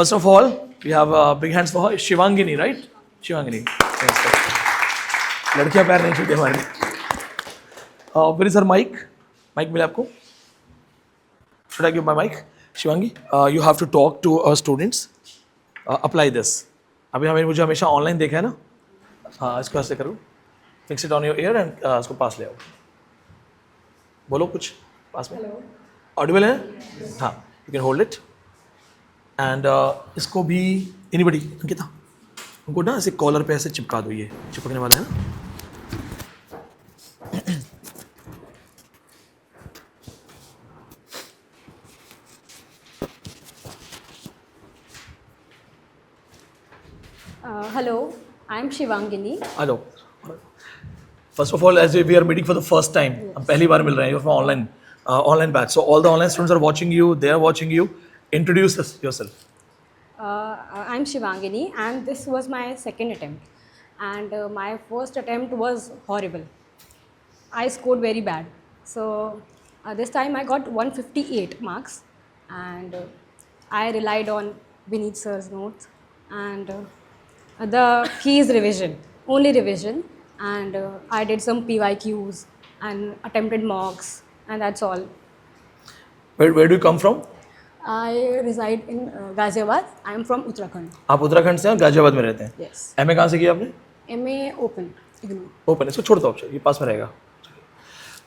First of all, we have big hands for her. Shivangini, right? Shivangini. Yes, लड़कियां पैर नहीं छूते हमारे लिए. Where is her mic? Mic मिला आपको? Should I give my mic? Shivangi, you have to talk to our students. Apply this. अभी हमें मुझे हमेशा ऑनलाइन देखा है ना. हाँ, इसको ऐसे करो. Fix it on your ear and इसको पास ले आओ. बोलो कुछ पास में. Audible है? हाँ. You can hold it. And इसको भी anybody अंकिता उनको ना ऐसे कॉलर पे ऐसे चिपका दो. ये चिपकने वाला है ना. Hello, I'm Shivangini. Hello. First of all, as we are meeting for the first time, हम पहली बार मिल रहे हैं. You're from online batch. So all the online students are watching you. They are watching you. Introduce yourself. I'm Shivangini, and this was my second attempt. And my first attempt was horrible. I scored very bad. So this time I got 158 marks, and I relied on Vineet sir's notes. And the key is revision, only revision. And I did some PYQs and attempted mocks, and that's all. Where do you come from? I reside in Ghaziabad. I am from Uttarakhand. आप उत्तराखंड से हैं, गाजियाबाद में रहते हैं. Yes. MA कहाँ से किया आपने? MA open. IGNOU. Open. इसको छोड़ दो आप, ये पास में रहेगा.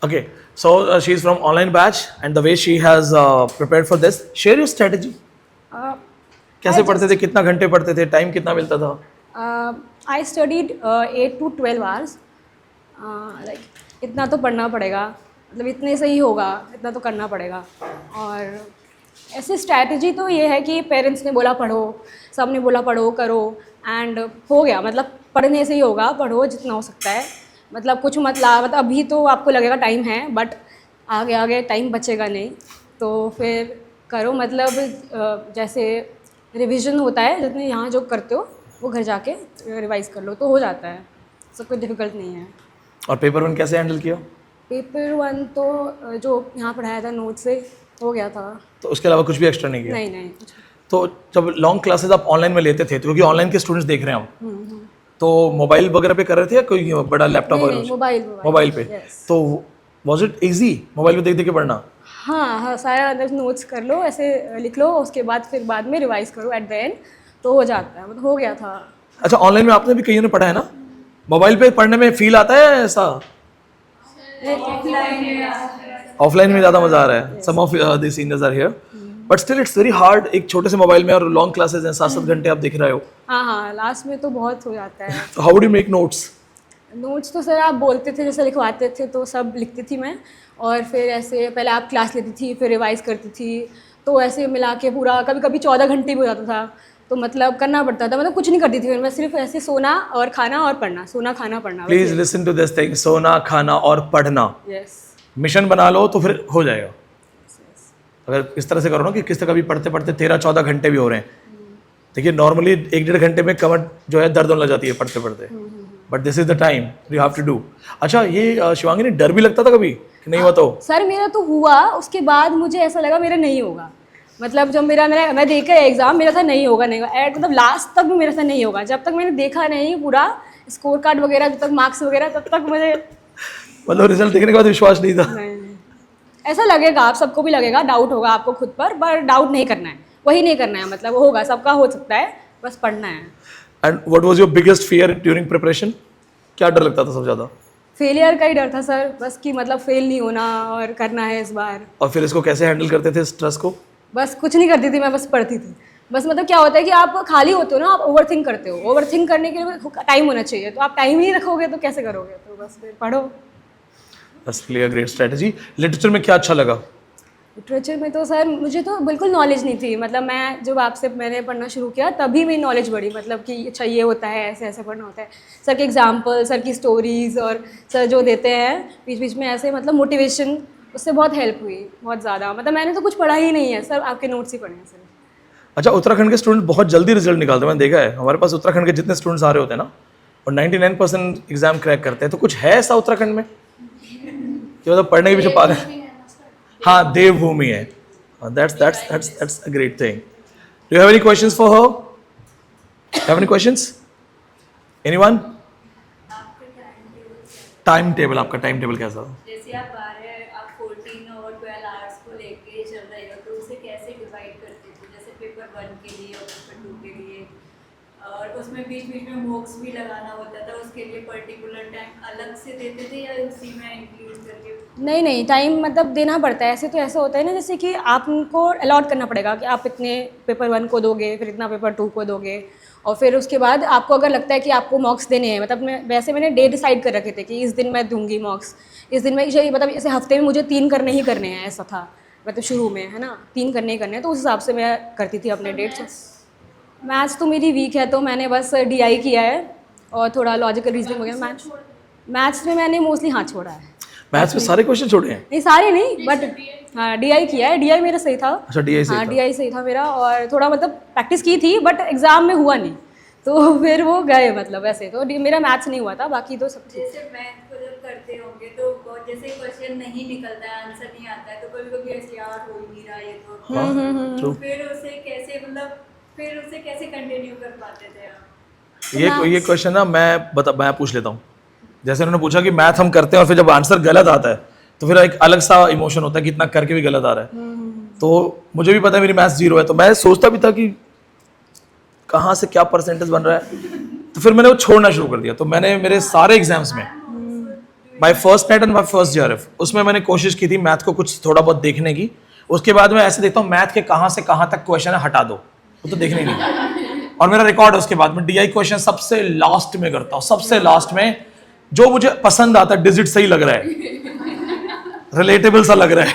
Okay. So she is from online batch, and the way she has prepared for this. Share your strategy. कैसे पढ़ते थे? कितना घंटे पढ़ते थे? टाइम कितना मिलता था? I studied 8 to 12 hours. Like इतना तो पढ़ना पड़ेगा. मतलब इतने से ही होगा, इतना तो करना पड़ेगा. और ऐसी स्ट्रैटेजी तो ये है कि पेरेंट्स ने बोला पढ़ो, सब ने बोला पढ़ो करो, एंड हो गया. मतलब पढ़ने से ही होगा, पढ़ो जितना हो सकता है. मतलब कुछ मतलब अभी तो आपको लगेगा टाइम है, बट आगे आगे टाइम बचेगा नहीं, तो फिर करो. मतलब जैसे रिवीजन होता है, जितने यहाँ जो करते हो वो घर जाके रिवाइज कर लो तो हो जाता है. सब कुछ डिफ़िकल्ट नहीं है. और पेपर 1 कैसे हैंडल किया? पेपर 1 तो जो यहाँ पढ़ाया था नोट से हो गया था. तो उसके अलावा कुछ भी एक्स्ट्रा नहीं किया? नहीं. तो जब लॉन्ग क्लासेस आप ऑनलाइन में लेते थे, तो क्योंकि ऑनलाइन के स्टूडेंट्स देख रहे हैं हम, तो मोबाइल वगैरह पे कर रहे थे या कोई बड़ा लैपटॉप वगैरह? मोबाइल पे. तो वाज इट इजी मोबाइल पे देख देख के पढ़ना? हाँ, सारा अंदर नोट्स कर लो, ऐसे लिख लो, उसके बाद फिर बाद में रिवाइज करो एट द एंड, तो हो जाता है. मतलब हो गया था. अच्छा, ऑनलाइन में आपने भी कईयों ने पढ़ा है ना? मोबाइल पे पढ़ने में फील आता है ऐसा? ऑफलाइन में ज़्यादा मज़ा आ रहा है. Some of the seniors are here, but still it's very hard. एक छोटे से मोबाइल में और लॉन्ग क्लासेस हैं, 7-7 घंटे आप दिख रहे हो. हाँ, लास्ट में तो बहुत हो जाता है. तो how do you make notes? Notes तो सर आप बोलते थे, जैसे लिखवाते थे तो सब लिखती थी मैं, और फिर ऐसे पहले आप क्लास लेती थी, फिर रिवाइज करती थी, तो ऐसे मिला के पूरा कभी कभी 14 घंटे भी हो जाता था. तो मतलब करना पड़ता था. मतलब कुछ नहीं करती थी मैं, सिर्फ ऐसे सोना और खाना और पढ़ना, सोना खाना पढ़ना. Please listen to this thing, सोना खाना और पढ़ना. यस. मिशन बना लो तो फिर हो जाएगा. अगर इस तरह से करो ना कि किस तरह भी पढ़ते पढ़ते 13-14 घंटे भी हो रहे हैं. देखिए नॉर्मली 1-1.5 घंटे में कमर जो है दर्द होने लग जाती है पढ़ते पढ़ते, but this is the time you have to do. अच्छा, ये शिवांगी, डर भी लगता था कभी कि नहीं हुआ? तो सर मेरा तो हुआ, उसके बाद मुझे ऐसा लगा मेरा नहीं होगा. मतलब जब मैं देखा एग्ज़ाम, मेरा था नहीं होगा. मतलब लास्ट तक भी मेरे से नहीं होगा. जब तक मैंने देखा नहीं पूरा स्कोर कार्ड वगैरह, जब तक मार्क्स वगैरह, तब तक मुझे मतलब रिजल्ट देखने के बाद विश्वास नहीं था? नहीं. ऐसा लगेगा, आप सबको भी लगेगा, डाउट होगा आपको खुद पर डाउट नहीं करना है, वही नहीं करना है. मतलब होगा, सबका हो सकता है, बस पढ़ना है. And what was your biggest fear during preparation? क्या डर लगता था सबसे ज़्यादा? फेलियर का ही डर था सर, बस कि मतलब फेल नहीं होना और करना है इस बार. और फिर इसको कैसे हैंडल करते थे स्ट्रेस को? बस कुछ नहीं करती थी मैं, बस पढ़ती थी. बस मतलब क्या होता है कि आप खाली होते हो ना, आप ओवर थिंक करते हो. ओवर थिंक करने के लिए टाइम होना चाहिए, तो आप टाइम ही नहीं रखोगे तो कैसे करोगे? तो बस फिर पढ़ो. That's really a great strategy. Literature में क्या अच्छा लगा? लिटरेचर में तो सर मुझे तो बिल्कुल नॉलेज नहीं थी. मतलब मैं जब मैंने पढ़ना शुरू किया तभी मेरी नॉलेज बढ़ी. मतलब कि अच्छा ये होता है, ऐसे ऐसे पढ़ना होता है. सर के एग्जाम्पल, सर की स्टोरीज़, और सर जो देते हैं बीच बीच में ऐसे, मतलब मोटिवेशन, उससे बहुत हेल्प हुई, बहुत ज़्यादा. मतलब मैंने तो कुछ पढ़ा ही नहीं है सर, आपके नोट्स ही पढ़े हैं सर. अच्छा, उत्तराखंड के स्टूडेंट बहुत जल्दी रिजल्ट निकालते हैं, मैंने देखा है. हमारे पास उत्तराखंड के जितने स्टूडेंट्स आ रहे होते हैं ना, और 99% एग्जाम क्रैक करते हैं. तो कुछ है ऐसा उत्तराखंड में कि मतलब पढ़ने के पीछे पागल? हाँ, देवभूमि है. That's a great thing. Do you have any questions for her? Have any questions? Anyone? Time table, आपका टाइम टेबल कैसा? जैसे आप 14 और 12 आवर्स को लेके चल रहे हो तो उसे कैसे डिवाइड करते थे? जैसे पेपर 1 के लिए और पेपर 2 के लिए, और उसमें बीच बीच में मॉक्स भी लगाना होता था, उसके लिए पर्टिकुलर टाइम अलग से देते थे या उसी में इंक्लूड करके? नहीं, टाइम मतलब देना पड़ता है। ऐसे तो ऐसा होता है ना, जैसे कि आपको अलॉट करना पड़ेगा कि आप इतने पेपर 1 को दोगे, फिर इतना पेपर 2 को दोगे, और फिर उसके बाद आपको अगर लगता है कि आपको मॉक्स देने हैं, मतलब मैंने डे डिसाइड कर रखे थे कि इस दिन मैं दूंगी मॉक्स, इस दिन मैं मतलब ऐसे हफ्ते में मुझे 3 करने ही करने हैं, ऐसा था मतलब शुरू में, है ना, 3 करने ही करने हैं, तो उस हिसाब से मैं करती थी अपने डेट्स। मैथ्स तो मेरी वीक है, तो मैंने बस DI किया है और थोड़ा लॉजिकल रीजनिंग हो गया। मैथ्स में मैंने मोस्टली छोड़ा है। मैथ्स में सारे क्वेश्चन छोड़े हैं? नहीं सारे नहीं, बट हाँ DI किया है। DI मेरा सही था। अच्छा, DI सही था। DI सही था मेरा, और थोड़ा मतलब प्रैक्टिस की थी, बट एग्जाम में हुआ नहीं, तो फिर वो गए, मतलब ऐसे तो मेरा मैथ्स नहीं हुआ था, बाकी तो सब ठीक। जैसे मैथ को जब करते होंगे तो जैसे क्वेश्चन नहीं निकलता है, आंसर नहीं आता है, तो कभी कभी ऐसे यार हो ही नहीं रहा ये तो, True. फिर उसे कैसे कंटिन्यू कर पाते थे आप? ये क्वेश्चन ना मैं पूछ लेता हूँ। जैसे उन्होंने पूछा कि मैथ हम करते हैं और फिर जब आंसर गलत आता है तो फिर एक अलग सा इमोशन होता है कि इतना करके भी गलत आ रहा है। तो मुझे भी पता है मेरी मैथ्स 0 है, तो मैं सोचता भी था कि कहाँ से क्या परसेंटेज बन रहा है, तो फिर मैंने वो छोड़ना शुरू कर दिया। तो मैंने मेरे सारे एग्जाम्स में my first net and my first JRF उसमें मैंने कोशिश की थी मैथ को कुछ थोड़ा बहुत देखने की। उसके बाद मैं ऐसे देखता हूँ मैथ के कहाँ से कहाँ तक क्वेश्चन है हटा दो, वो तो देखने ही नहीं। और मेरा रिकॉर्ड है उसके बाद में DI क्वेश्चन सबसे लास्ट में करता हूँ, सबसे लास्ट में जो मुझे पसंद आता है, डिजिट सही लग रहा है, रिलेटेबल सा लग रहा है,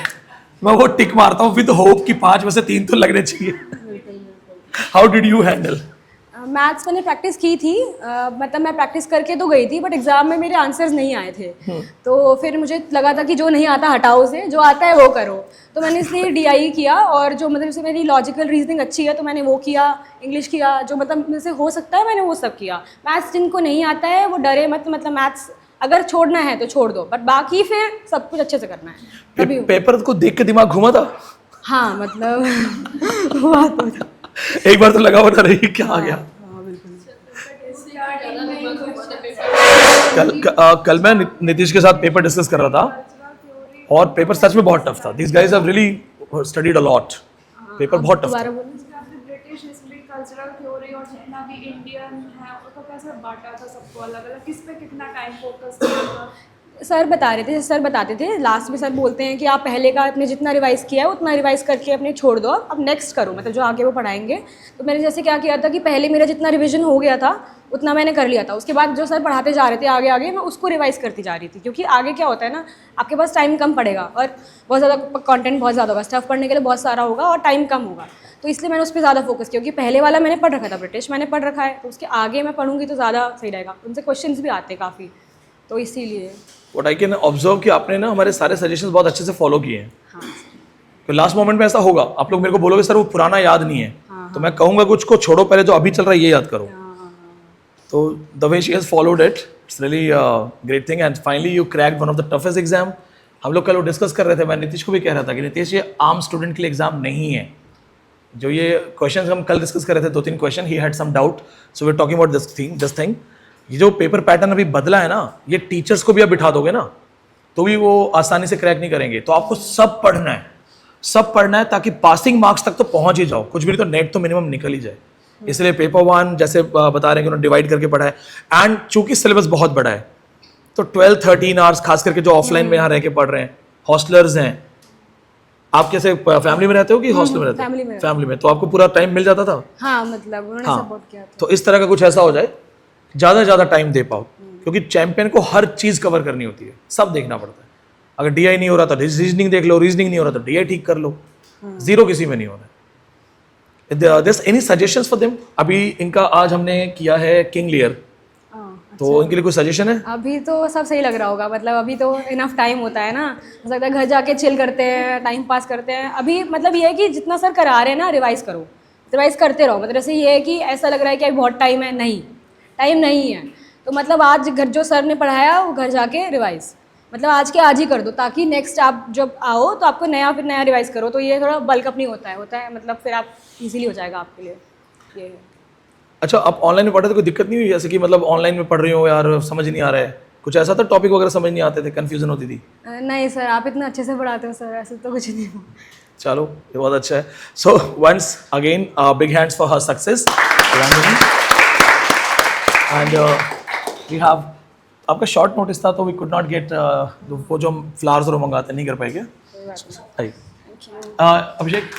मैं वो टिक मारता हूँ विद होप कि 5 में से 3 तो लगने चाहिए। How did you handle? Maths मैंने प्रैक्टिस की थी, मतलब मैं प्रैक्टिस करके तो गई थी, बट एग्जाम में मेरे आंसर्स नहीं आए थे। तो फिर मुझे लगा था कि जो नहीं आता हटाओ उसे, जो आता है वो करो। तो मैंने इसलिए DI किया, और जो मतलब जैसे मेरी लॉजिकल रीजनिंग अच्छी है तो मैंने वो किया, इंग्लिश किया, जो मतलब मेरे से हो सकता है मैंने वो सब किया। मैथ्स जिनको नहीं आता है वो डरे मत, मतलब मैथ्स अगर छोड़ना है तो छोड़ दो, बट बाकी फिर सब कुछ अच्छे से करना है। तभी पेपर को देख के दिमाग घुमा था? हाँ मतलब हुआ तो था। एक बार तो लगा हुआ था रही क्या आ गया। कल मैं नीतीश के साथ पेपर डिस्कस कर रहा था, और पेपर सच में बहुत टफ था। This guys have really studied a lot. Paper बहुत टफ था। ब्रिटिश हिस्ट्री, कल्चरल थ्योरी और जितना भी इंडियन है उसको कैसे बांटा था सबको अलग अलग, किस पे कितना टाइम फोकस किया था? सर बताते थे लास्ट में। सर बोलते हैं कि आप पहले का आपने जितना रिवाइज़ किया है उतना रिवाइज़ करके अपने छोड़ दो, अब नेक्स्ट करो, मतलब जो आगे वो पढ़ाएंगे। तो मैंने जैसे क्या किया था कि पहले मेरा जितना रिवीजन हो गया था उतना मैंने कर लिया था। उसके बाद जो सर पढ़ाते जा रहे थे आगे आगे, मैं उसको रिवाइज़ करती जा रही थी, क्योंकि आगे क्या होता है ना, आपके पास टाइम कम पड़ेगा और बहुत ज़्यादा कंटेंट बहुत ज़्यादा होगा, स्टफ पढ़ने के लिए बहुत सारा होगा और टाइम कम होगा। तो इसलिए मैंने उस पर ज़्यादा फोकस किया, क्योंकि पहले वाला मैंने पढ़ रखा था, ब्रिटिश मैंने पढ़ रखा है, तो उसके आगे मैं पढ़ूंगी तो ज़्यादा सही रहेगा। उनसे क्वेश्चंस भी आते हैं काफ़ी, तो इसीलिए व्हाट आई कैन ऑब्जर्व कि आपने ना हमारे सारे सजेशंस बहुत अच्छे से फॉलो किए हैं। हाँ तो लास्ट मोमेंट में ऐसा होगा, आप लोग मेरे को बोलोगे सर वो पुराना याद नहीं है, तो मैं कहूँगा कुछ को छोड़ो, पहले जो अभी चल रहा है ये याद करो। तो the way she has followed it, it's really great thing, and finally you cracked one of the toughest exam. हम लोग कल वो डिस्कस कर रहे थे, मैं नीतीश को भी कह रहा था कि नीतीश ये आम स्टूडेंट के लिए एग्जाम नहीं है। जो ये क्वेश्चन हम कल डिस्कस कर रहे थे, 2-3 question, he had some doubt, so we are talking about this thing. ये जो पेपर पैटर्न अभी बदला है ना, ये टीचर्स को भी आप बिठा दोगे ना तो भी वो आसानी से क्रैक नहीं करेंगे। तो आपको सब पढ़ना है ताकि पासिंग मार्क्स तक तो पहुंच ही जाओ, कुछ भी नहीं तो नेट तो मिनिमम निकल ही जाए। इसलिए पेपर 1 जैसे बता रहे हैं कि उन्होंने डिवाइड करके पढ़ा है, एंड चूंकि सिलेबस बहुत बड़ा है तो 12-13 आवर्स, खास करके जो ऑफलाइन में यहाँ रह के पढ़ रहे हैं, हॉस्टलर्स हैं। आप कैसे फैमिली में रहते हो कि हॉस्टल में रहते हो? फैमिली में। तो आपको पूरा टाइम मिल जाता था? हाँ, मतलब उन्होंने सपोर्ट किया था। तो इस तरह का कुछ ऐसा हो जाए, ज़्यादा से ज़्यादा टाइम दे पाओ, क्योंकि चैंपियन को हर चीज़ कवर करनी होती है, सब देखना पड़ता है। अगर DI नहीं हो रहा तो रीजनिंग देख लो, रीजनिंग नहीं हो रहा तो DI ठीक कर लो, 0 किसी में नहीं हो रहा है। This any suggestions for them? अभी इनका आज हमने किया है किंग लियर, तो इनके लिए कोई सजेशन है? अभी तो सब सही लग रहा होगा, मतलब अभी तो इनफ टाइम होता है ना, हो सकता है घर जाके चिल करते हैं, टाइम पास करते हैं। अभी मतलब ये है कि जितना सर करा रहे हैं ना, रिवाइज करो, रिवाइज करते रहो। मतलब जैसे ये है कि ऐसा लग रहा है कि अभी बहुत टाइम है, नहीं टाइम नहीं है, तो मतलब आज घर जो सर ने पढ़ाया वो घर जाके रिवाइज, मतलब आज के आज ही कर दो, ताकि नेक्स्ट आप जब आओ तो आपको फिर नया रिवाइज करो, तो ये थोड़ा बल्क अप नहीं होता है मतलब फिर आप इजीली हो जाएगा आपके लिए ये है। अच्छा, आप ऑनलाइन में पढ़े तो कोई दिक्कत नहीं हुई, जैसे कि मतलब ऑनलाइन में पढ़ रही हो यार समझ नहीं आ रहा है, कुछ ऐसा था टॉपिक वगैरह समझ नहीं आते थे, कन्फ्यूजन होती थी? नहीं सर, आप इतना अच्छे से पढ़ाते हो सर, ऐसे तो कुछ नहीं हो। चलो ये बहुत अच्छा है। So once again big hands for her success. And we have, आपका शॉर्ट नोटिस था तो वी कुड नॉट गेट वो जो हम फ्लावर्स और मंगाते नहीं कर पाएंगे। अभिषेक